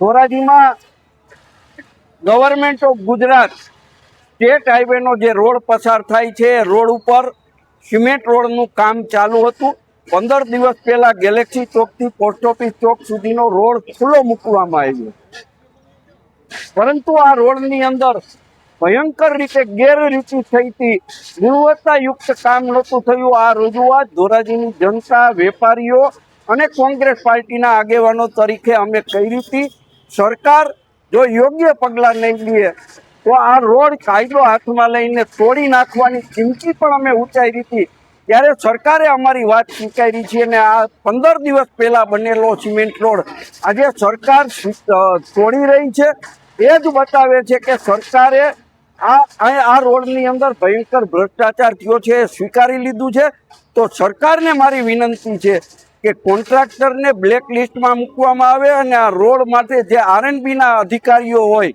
ધોરાજીમાં government of Gujarat state હાઈવેનો જે road પસાર થાય છે એ રોડ ઉપર સિમેન્ટ રોડનું કામ ચાલુ હતું. 15 દિવસ પહેલા ગેલેક્સી ચોકથી પોસ્ટ ઓફિસ ચોક સુધીનો રોડ ખુલ્લો મૂકવામાં આવ્યો, પરંતુ આ રોડની અંદર ભયંકર રીતે ગેરરીતિ થઈ હતી, ગુણવત્તાયુક્ત કામ નહોતું થયું. આ રજૂઆત ધોરાજીની જનતા, વેપારીઓ અને કોંગ્રેસ પાર્ટીના આગેવાનો તરીકે અમે કરી હતી. સરકાર જો યોગ્ય પગલાં નહીં લે તો આ રોડ કાયદો હાથમાં લઈને તોડી નાખવાની ચીમકી પણ અમે ઉચ્ચારી હતી. ત્યારે સરકારે અમારી વાત સ્વીકારી છે અને આ 15 દિવસ પહેલા બનેલો સિમેન્ટ રોડ આજે સરકાર તોડી રહી છે. એ જ બતાવે છે કે સરકારે આ રોડની અંદર ભયંકર ભ્રષ્ટાચાર થયો છે એ સ્વીકારી લીધું છે. તો સરકારને મારી વિનંતી છે કે કોન્ટ્રાક્ટરને બ્લેક લિસ્ટમાં મૂકવામાં આવે અને આ રોડ માટે જે આરએનબીના અધિકારીઓ હોય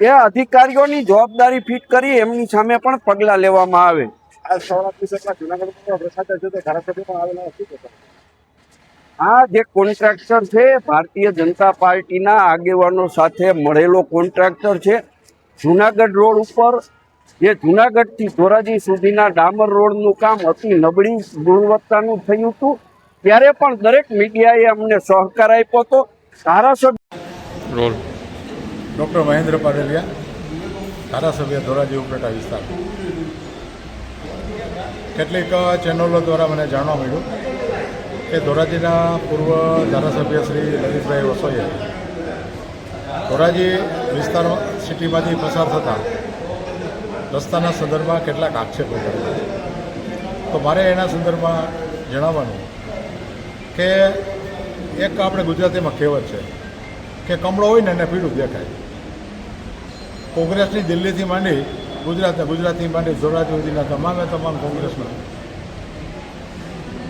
એ અધિકારીઓની જવાબદારી ફિટ કરી એમની સામે પણ પગલાં લેવામાં આવે. આ જે કોન્ટ્રાક્ટર છે ભારતીય જનતા પાર્ટીના આગેવાનો સાથે મળેલો કોન્ટ્રાક્ટર છે. જુનાગઢ રોડ ઉપર જે જુનાગઢથી ધોરાજી સુધીના ડામર રોડનું કામ અતિ નબળી ગુણવત્તાનું થયું હતું. ત્યારે પણ દરેક મીડિયાએ અમને સહકાર આપ્યો હતો. ધારાસભ્ય ડૉક્ટર મહેન્દ્ર પાડેલિયા, ધારાસભ્ય ધોરાજી ઉપલેટા વિસ્તાર. કેટલીક ચેનલો દ્વારા મને જાણવા મળ્યું કે ધોરાજીના પૂર્વ ધારાસભ્ય શ્રી લલિતભાઈ વસોઈએ ધોરાજી વિસ્તાર સિટીમાંથી પસાર થતા રસ્તાના સંદર્ભમાં કેટલાક આક્ષેપો કર્યા. તો મારે એના સંદર્ભમાં જણાવવાનું કે એક આપણે ગુજરાતીમાં કહેવત છે કે કમળો હોય ને એને પીળું દેખાય. કોંગ્રેસની દિલ્હીથી માંડી ગુજરાતથી માંડી ધોરાજી સુધીના તમામ કોંગ્રેસના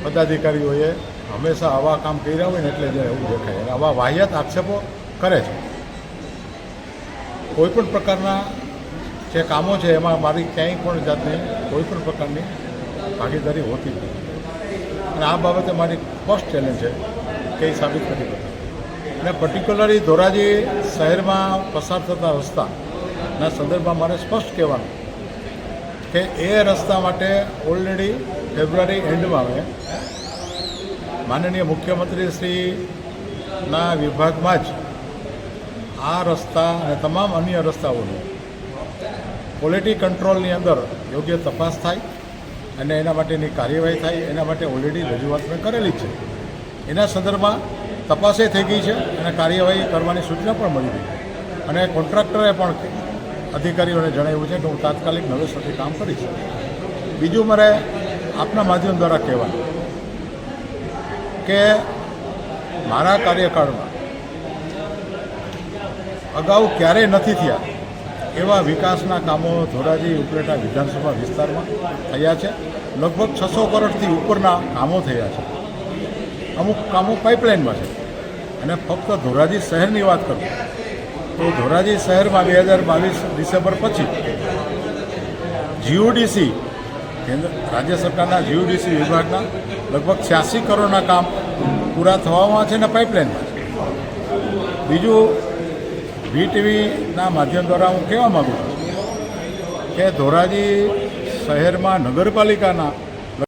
પદાધિકારીઓએ હંમેશા આવા કામ કર્યા હોય ને એટલે જ એવું દેખાય. અને આવા વાહિયાત આક્ષેપો કરે છે. કોઈપણ પ્રકારના જે કામો છે એમાં મારી ક્યાંય પણ જાતની કોઈપણ પ્રકારની ભાગીદારી હોતી જ નથી. અને આ બાબતે મારી ફર્સ્ટ ચેલેન્જ છે કે એ સાબિત કરી હતી. અને પર્ટિક્યુલરલી ધોરાજી શહેરમાં પસાર થતા રસ્તાના સંદર્ભમાં મારે સ્પષ્ટ કહેવાનું કે એ રસ્તા માટે ઓલરેડી ફેબ્રુઆરી એન્ડમાં અમે માનનીય મુખ્યમંત્રી શ્રીના વિભાગમાં જ આ રસ્તા અને તમામ અન્ય રસ્તાઓનું ક્વોલિટી કંટ્રોલની અંદર યોગ્ય તપાસ થાય અને એના માટેની કાર્યવાહી થાય એના માટે ઓલરેડી રજૂઆત મેં કરેલી છે. એના સંદર્ભમાં તપાસે થઈ ગઈ છે અને કાર્યવાહી કરવાની સૂચના પણ મળી ગઈ. અને કોન્ટ્રાક્ટરે પણ અધિકારીઓને જણાવ્યું છે કે હું તાત્કાલિક નવેસરથી કામ કરીશ. બીજું મારે આપના માધ્યમ દ્વારા કહેવાનું કે મારા કાર્યકાળમાં અગાઉ ક્યારેય નથી થયા એવા વિકાસના કામો ધોરાજી ઉપલેટા વિધાનસભા વિસ્તારમાં થયા છે. લગભગ 600 કરોડથી ઉપરના કામો થયા છે. અમુક કામો પાઇપલાઇનમાં છે. અને ફક્ત ધોરાજી શહેરની વાત કરું તો ધોરાજી શહેરમાં 2022 ડિસેમ્બર પછી જીયુડીસી રાજ્ય સરકારના જીયુડીસી વિભાગના લગભગ 86 કરોડના કામ પૂરા થવામાં છે અને પાઇપલાઇનમાં છે. બીજું VTVના માધ્યમ દ્વારા હું કહેવા માગું છું કે ધોરાજી શહેરમાં નગરપાલિકાના